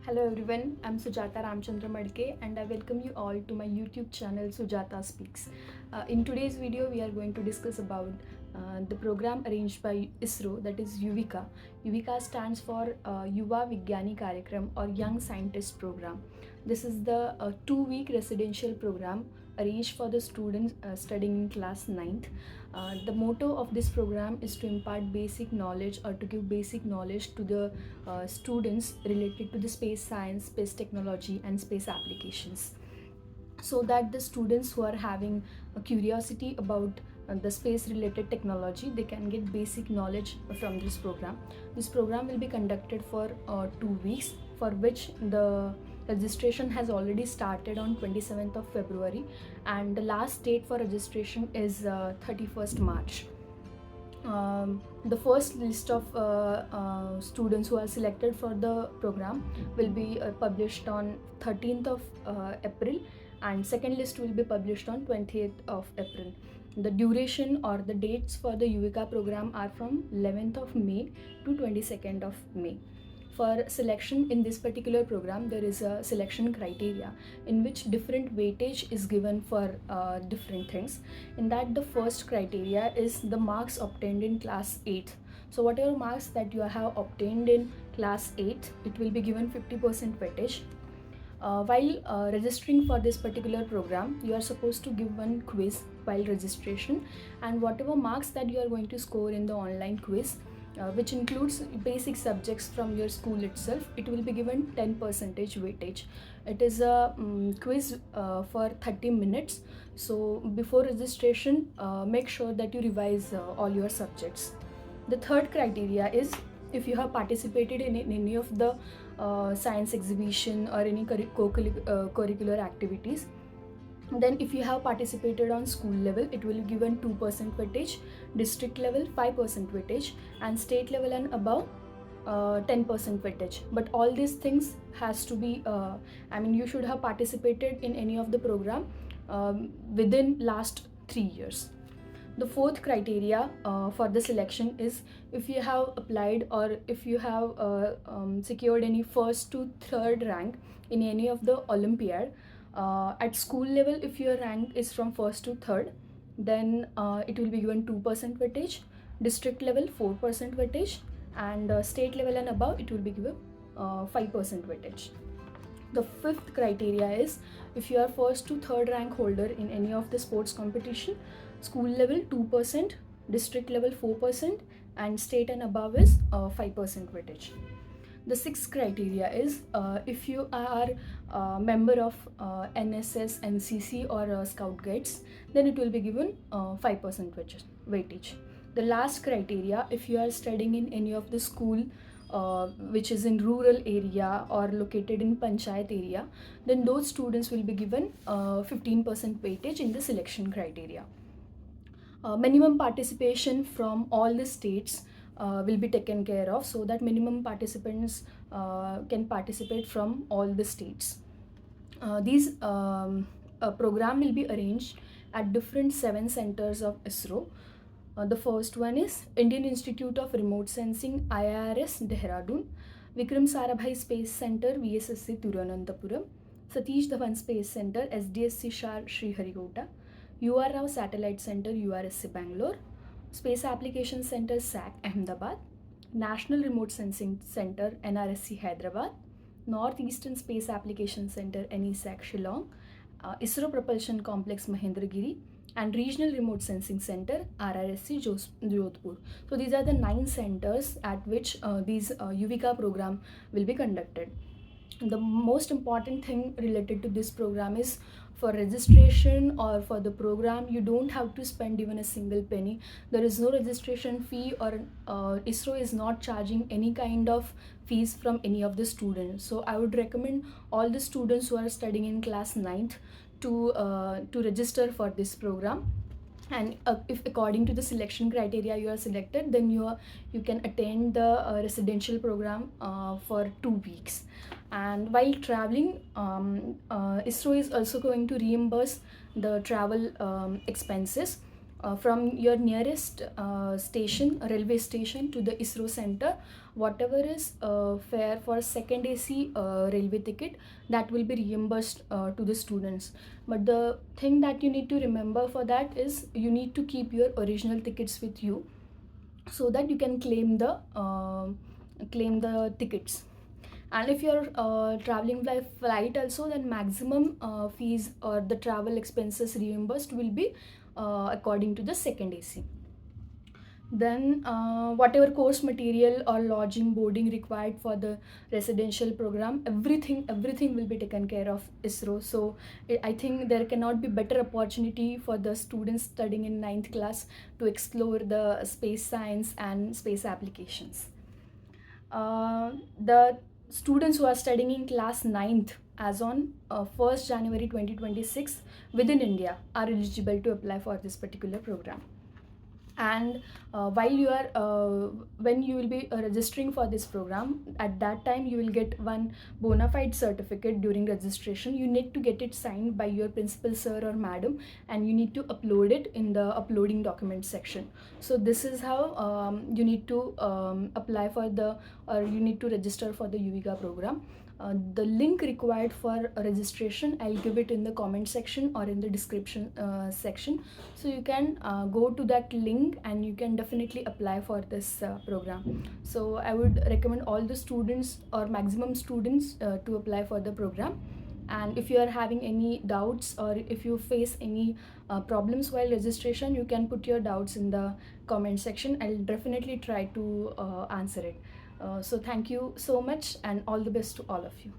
Hello everyone, I'm Sujata Ramchandra Madke and I welcome you all to my YouTube channel Sujata Speaks. In today's video, we are going to discuss about the program arranged by ISRO, that is YUVIKA. YUVIKA stands for Yuva Vigyani Karyakram or Young Scientist Program. This is the 2-week residential program arranged for the students studying in class 9th. The motto of this program is to impart basic knowledge or to give basic knowledge to the students related to the space science, space technology and space applications, so that the students who are having a curiosity about the space related technology, they can get basic knowledge from this program. This program will be conducted for 2 weeks, for which the registration has already started on 27th of February and the last date for registration is 31st March. The first list of students who are selected for the program will be published on 13th of April and second list will be published on 20th of April. The duration or the dates for the YUVIKA program are from 11th of May to 22nd of May. For selection in this particular program, there is a selection criteria in which different weightage is given for different things. In that, the first criteria is the marks obtained in class 8. So whatever marks that you have obtained in class 8, it will be given 50% weightage. While registering for this particular program, you are supposed to give one quiz while registration, and whatever marks that you are going to score in the online quiz, which includes basic subjects from your school itself, it will be given 10% weightage. It is a quiz for 30 minutes. So before registration, make sure that you revise all your subjects. The third criteria is if you have participated in any of the science exhibition or any curricular activities. Then if you have participated on school level, it will be given 2% weightage, district level 5% weightage and state level and above 10% weightage. But all these things has to be, you should have participated in any of the program within last 3 years. The fourth criteria for the selection is if you have applied or if you have secured any first to third rank in any of the Olympiad. At school level, if your rank is from first to third, then it will be given 2% weightage, district level 4% weightage and state level and above it will be given 5% weightage. The fifth criteria is if you are first to third rank holder in any of the sports competition, school level 2%, district level 4% and state and above is 5% weightage. The sixth criteria is if you are a member of NSS, NCC or Scout Guides, then it will be given 5% weightage. The last criteria, if you are studying in any of the school which is in rural area or located in panchayat area, then those students will be given 15% weightage in the selection criteria. Minimum participation from all the states will be taken care of, so that minimum participants can participate from all the states. These program will be arranged at different 7 centers of ISRO. The first one is Indian Institute of Remote Sensing, IIRS, Dehradun, Vikram Sarabhai Space Center, VSSC, Thiruvananthapuram, Satish Dhawan Space Center, SDSC Shar, Sriharikota, UR Rao Satellite Center, URSC, Bangalore, Space Application Center, SAC, Ahmedabad, National Remote Sensing Center, NRSC, Hyderabad, Northeastern Space Application Center, NESAC, Shillong, ISRO Propulsion Complex, Mahendragiri, and Regional Remote Sensing Center, RRSC, Jodhpur. So these are the 9 centers at which these YUVIKA program will be conducted. The most important thing related to this program is for registration or for the program, you don't have to spend even a single penny. There is no registration fee or ISRO is not charging any kind of fees from any of the students. So I would recommend all the students who are studying in class 9th to register for this program. And if according to the selection criteria you are selected, then you can attend the residential program for 2 weeks. And while traveling, ISRO is also going to reimburse the travel expenses from your nearest station, railway station, to the ISRO center whatever is fare for second AC railway ticket, that will be reimbursed to the students. But the thing that you need to remember for that is you need to keep your original tickets with you, so that you can claim the tickets. And if you're traveling by flight also, then maximum fees or the travel expenses reimbursed will be according to the second AC. Then whatever course material or lodging boarding required for the residential program, everything will be taken care of ISRO. So I think there cannot be better opportunity for the students studying in 9th class to explore the space science and space applications. The students who are studying in class 9th as on 1st January 2026 within India are eligible to apply for this particular program. And while you are when you will be registering for this program, at that time you will get one bona fide certificate during registration. You need to get it signed by your principal sir or madam, and you need to upload it in the uploading document section. So this is how you need to apply for the, or you need to register for the YUVIKA program. The link required for registration, I'll give it in the comment section or in the description section. So you can go to that link and you can definitely apply for this program. So I would recommend all the students or maximum students to apply for the program. And if you are having any doubts or if you face any problems while registration, you can put your doubts in the comment section. I'll definitely try to answer it. So thank you so much and all the best to all of you.